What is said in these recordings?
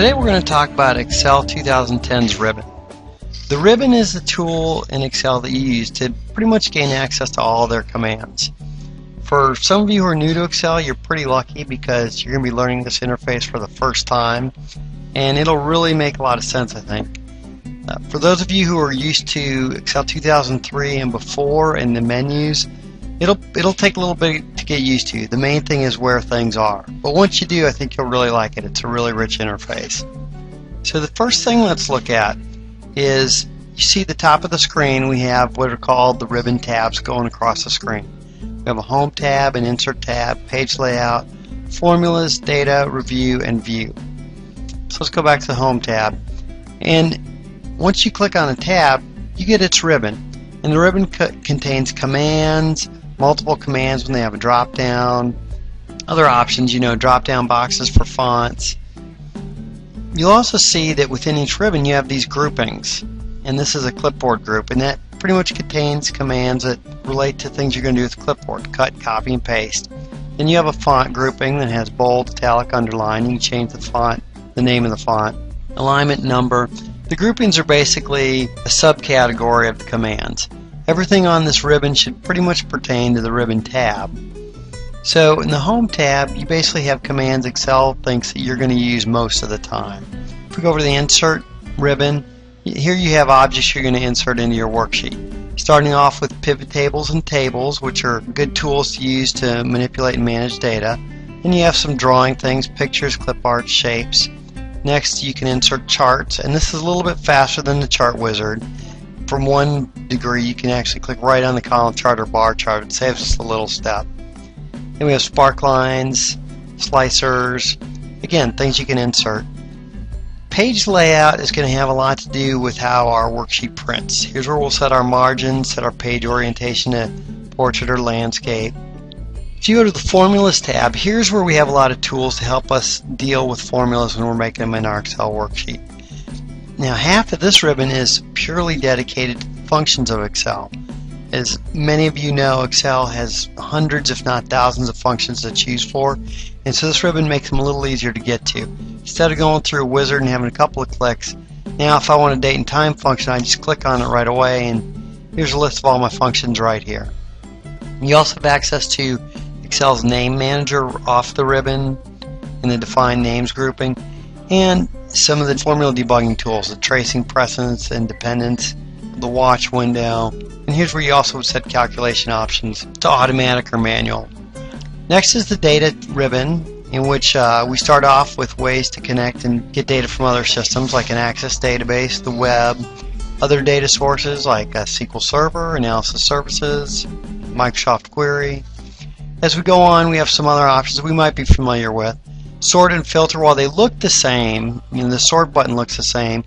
Today we're going to talk about Excel 2010's Ribbon. The Ribbon is the tool in Excel that you use to pretty much gain access to all their commands. For some of you who are new to Excel, you're pretty lucky because you're going to be learning this interface for the first time, and it'll really make a lot of sense, I think. For those of you who are used to Excel 2003 and before and the menus, it'll take a little bit to get used to. The main thing is where things are. But once you do, I think you'll really like it. It's a really rich interface. So the first thing let's look at is, you see the top of the screen, we have what are called the ribbon tabs going across the screen. We have a Home tab, an Insert tab, Page Layout, Formulas, Data, Review, and View. So let's go back to the Home tab. And once you click on a tab, you get its ribbon. And the ribbon contains commands, multiple commands when they have a drop down, other options, drop down boxes for fonts. You'll also see that within each ribbon you have these groupings, and this is a clipboard group, and that pretty much contains commands that relate to things you're going to do with clipboard: cut, copy, and paste. Then you have a font grouping that has bold, italic, underline. You can change the font, the name of the font, alignment, number. The groupings are basically a subcategory of the commands. Everything on this ribbon should pretty much pertain to the Ribbon tab. So in the Home tab, you basically have commands Excel thinks that you're going to use most of the time. If we go over to the Insert ribbon, here you have objects you're going to insert into your worksheet. Starting off with pivot tables and tables, which are good tools to use to manipulate and manage data. Then you have some drawing things, pictures, clip art, shapes. Next, you can insert charts, and this is a little bit faster than the Chart Wizard. From one degree, you can actually click right on the column chart or bar chart. It saves us a little step. Then we have spark lines, slicers, again, things you can insert. Page layout is going to have a lot to do with how our worksheet prints. Here's where we'll set our margins, set our page orientation to portrait or landscape. If you go to the Formulas tab, here's where we have a lot of tools to help us deal with formulas when we're making them in our Excel worksheet. Now, half of this ribbon is purely dedicated to the functions of Excel. As many of you know, Excel has hundreds if not thousands of functions to choose for, and so this ribbon makes them a little easier to get to. Instead of going through a wizard and having a couple of clicks, now if I want a date and time function, I just click on it right away, and here's a list of all my functions right here. You also have access to Excel's Name Manager off the ribbon in the Define Names grouping, and some of the formula debugging tools, the tracing precedence and dependence, the watch window, and here's where you also set calculation options to automatic or manual. Next is the Data ribbon, in which we start off with ways to connect and get data from other systems like an Access database, the web, other data sources like a SQL Server, Analysis Services, Microsoft Query. As we go on, we have some other options we might be familiar with. Sort and filter, while they look the same, the sort button looks the same,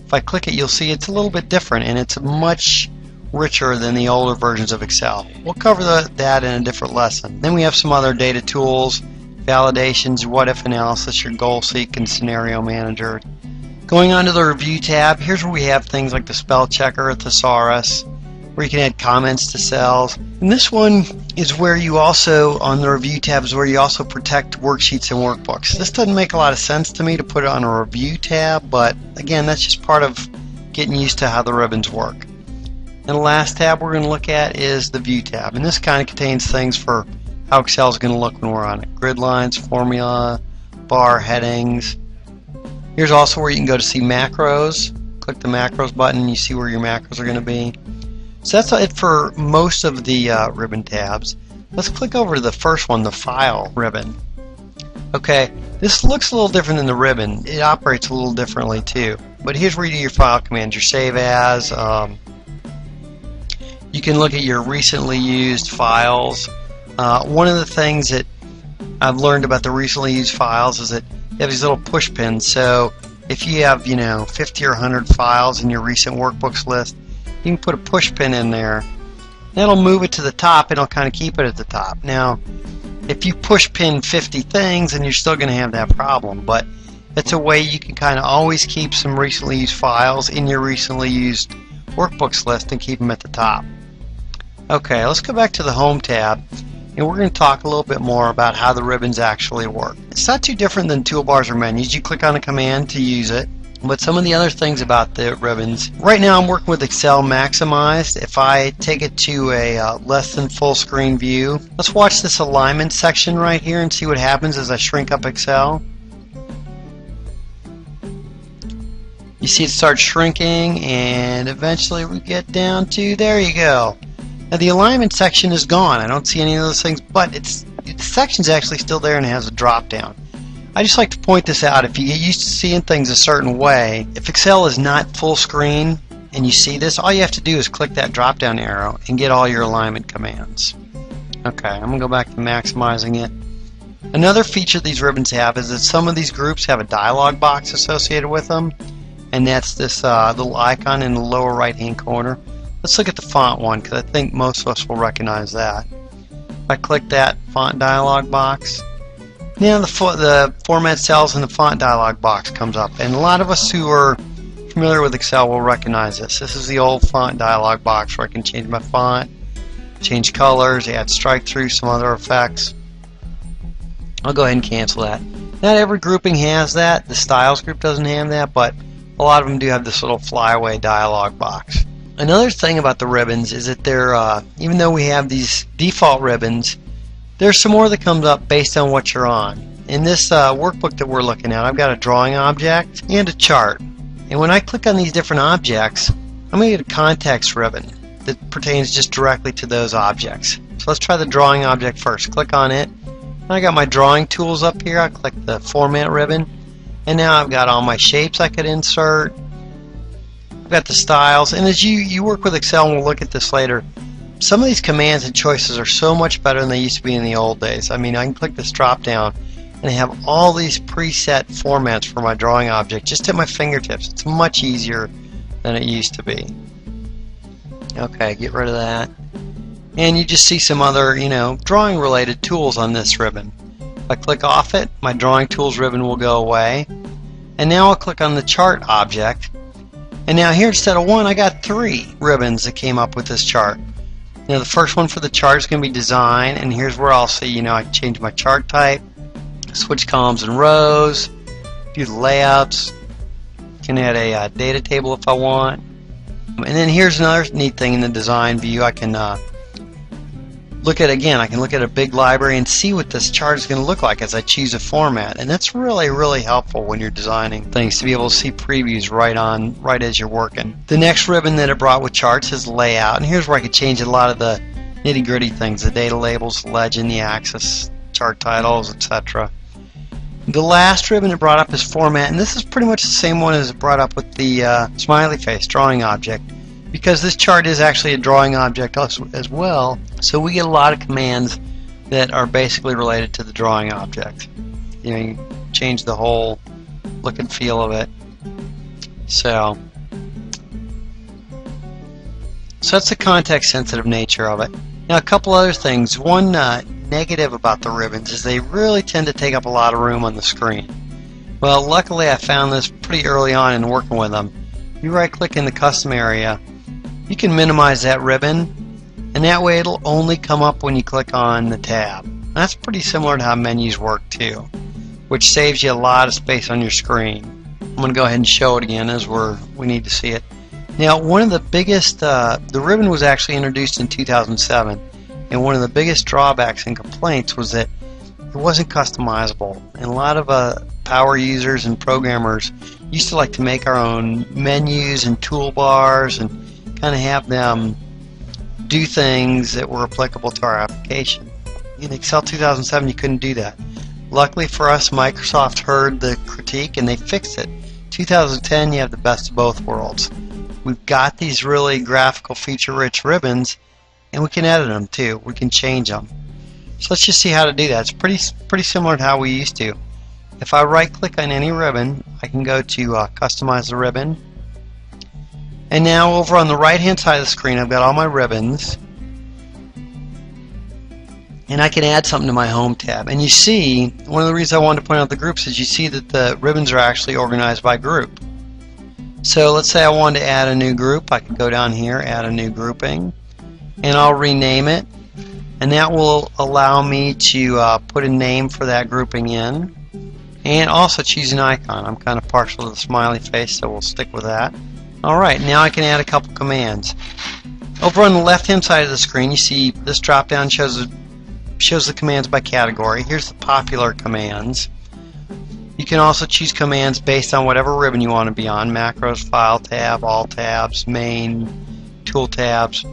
if I click it, you'll see it's a little bit different, and it's much richer than the older versions of Excel. We'll cover that in a different lesson. Then we have some other data tools, validations, what-if analysis, your goal seek, and scenario manager. Going on to the Review tab, here's where we have things like the spell checker, a thesaurus, where you can add comments to cells. And this one is where you also, on the Review tab, is where you also protect worksheets and workbooks. This doesn't make a lot of sense to me to put it on a Review tab, but again, that's just part of getting used to how the ribbons work. And the last tab we're going to look at is the View tab, and this kind of contains things for how Excel is going to look when we're on it. Grid lines, formula, bar, headings. Here's also where you can go to see macros. Click the macros button and you see where your macros are going to be. So that's it for most of the ribbon tabs. Let's click over to the first one, the File ribbon. Okay, this looks a little different than the ribbon. It operates a little differently too. But here's where you do your file commands, your save as. You can look at your recently used files. One of the things that I've learned about the recently used files is that you have these little push pins. So if you have 50 or 100 files in your recent workbooks list, you can put a push pin in there. That'll move it to the top and it'll kind of keep it at the top. Now, if you push pin 50 things, then you're still going to have that problem. But it's a way you can kind of always keep some recently used files in your recently used workbooks list and keep them at the top. Okay, let's go back to the Home tab. and we're going to talk a little bit more about how the ribbons actually work. It's not too different than toolbars or menus. You click on a command to use it. But some of the other things about the ribbons, right now I'm working with Excel maximized. If I take it to a less than full screen view, let's watch this alignment section right here and see what happens as I shrink up Excel. You see it starts shrinking, and eventually we get down to, there you go. Now the alignment section is gone. I don't see any of those things, but the section's actually still there and it has a drop down. I just like to point this out. If you get used to seeing things a certain way, if Excel is not full screen and you see this, all you have to do is click that drop down arrow and get all your alignment commands. Okay, I'm going to go back to maximizing it. Another feature these ribbons have is that some of these groups have a dialog box associated with them, and that's this little icon in the lower right hand corner. Let's look at the font one, because I think most of us will recognize that. If I click that font dialog box, now the format cells in the font dialog box comes up, and a lot of us who are familiar with Excel will recognize this. This is the old font dialog box where I can change my font, change colors, add strike through, some other effects. I'll go ahead and cancel that. Not every grouping has that. The styles group doesn't have that, but a lot of them do have this little flyaway dialog box. Another thing about the ribbons is that they're, even though we have these default ribbons, there's some more that comes up based on what you're on. In this workbook that we're looking at, I've got a drawing object and a chart. And when I click on these different objects, I'm going to get a context ribbon that pertains just directly to those objects. So let's try the drawing object first. Click on it. I got my drawing tools up here. I click the format ribbon, and now I've got all my shapes I could insert. I've got the styles, and as you work with Excel, and we'll look at this later, some of these commands and choices are so much better than they used to be in the old days. I mean, I can click this drop down and I have all these preset formats for my drawing object just at my fingertips. It's much easier than it used to be. Okay, get rid of that. And you just see some other, drawing related tools on this ribbon. If I click off it, my drawing tools ribbon will go away. And now I'll click on the chart object. And now here, instead of one, I got 3 ribbons that came up with this chart. Now the first one for the chart is going to be design, and here's where I'll see, I can change my chart type, switch columns and rows, do the layouts, can add a data table if I want. And then here's another neat thing in the design view. I can look at a big library and see what this chart is going to look like as I choose a format, and that's really, really helpful when you're designing things, to be able to see previews right as you're working. The next ribbon that it brought with charts is layout, and here's where I could change a lot of the nitty-gritty things, the data labels, legend, the axis, chart titles, etc. The last ribbon it brought up is format, and this is pretty much the same one as it brought up with the smiley face drawing object, because this chart is actually a drawing object as well, so we get a lot of commands that are basically related to the drawing object. You change the whole look and feel of it. So that's the context sensitive nature of it. Now a couple other things. One negative about the ribbons is they really tend to take up a lot of room on the screen. Well, luckily I found this pretty early on in working with them. You right click in the custom area, you can minimize that ribbon, and that way it'll only come up when you click on the tab. That's pretty similar to how menus work too, which saves you a lot of space on your screen. I'm going to go ahead and show it again as we need to see it. Now, one of the biggest, the ribbon was actually introduced in 2007, and one of the biggest drawbacks and complaints was that it wasn't customizable, and a lot of power users and programmers used to like to make our own menus and toolbars and kind of have them do things that were applicable to our application. In Excel 2007 you couldn't do that. Luckily for us, Microsoft heard the critique and they fixed it. 2010 you have the best of both worlds. We've got these really graphical feature rich ribbons, and we can edit them too. We can change them. So let's just see how to do that. It's pretty similar to how we used to. If I right click on any ribbon, I can go to customize the ribbon. And now over on the right hand side of the screen I've got all my ribbons, and I can add something to my home tab. And you see, one of the reasons I wanted to point out the groups is you see that the ribbons are actually organized by group. So let's say I wanted to add a new group. I could go down here, add a new grouping, and I'll rename it, and that will allow me to put a name for that grouping in, and also choose an icon. I'm kind of partial to the smiley face, so we'll stick with that. Alright, now I can add a couple commands. Over on the left hand side of the screen, you see this drop down shows the commands by category. Here's the popular commands. You can also choose commands based on whatever ribbon you want to be on: macros, file tab, all tabs, main, tool tabs.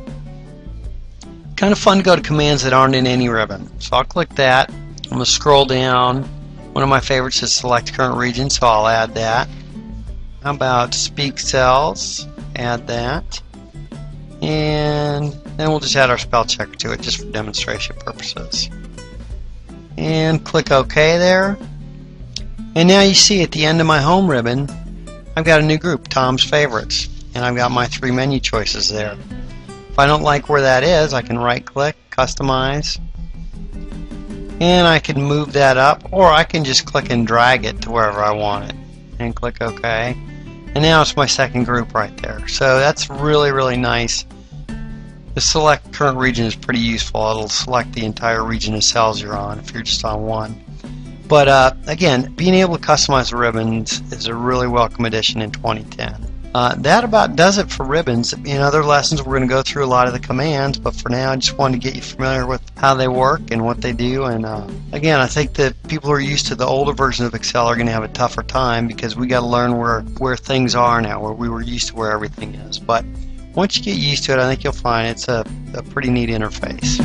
Kind of fun to go to commands that aren't in any ribbon. So I'll click that. I'm going to scroll down. One of my favorites is select current region, so I'll add that. How about speak cells? Add that. And then we'll just add our spell checker to it just for demonstration purposes. And click OK there. And now you see at the end of my home ribbon, I've got a new group, Tom's Favorites. And I've got my 3 menu choices there. If I don't like where that is, I can right click, customize, and I can move that up, or I can just click and drag it to wherever I want it and click OK. And now it's my second group right there. So that's really, really nice. The select current region is pretty useful. It'll select the entire region of cells you're on if you're just on one. But again, being able to customize the ribbons is a really welcome addition in 2010. That about does it for ribbons. In other lessons, we're going to go through a lot of the commands, but for now, I just wanted to get you familiar with how they work and what they do. And again, I think that people who are used to the older version of Excel are going to have a tougher time because we got to learn where things are now, where we were used to where everything is. But once you get used to it, I think you'll find it's a pretty neat interface.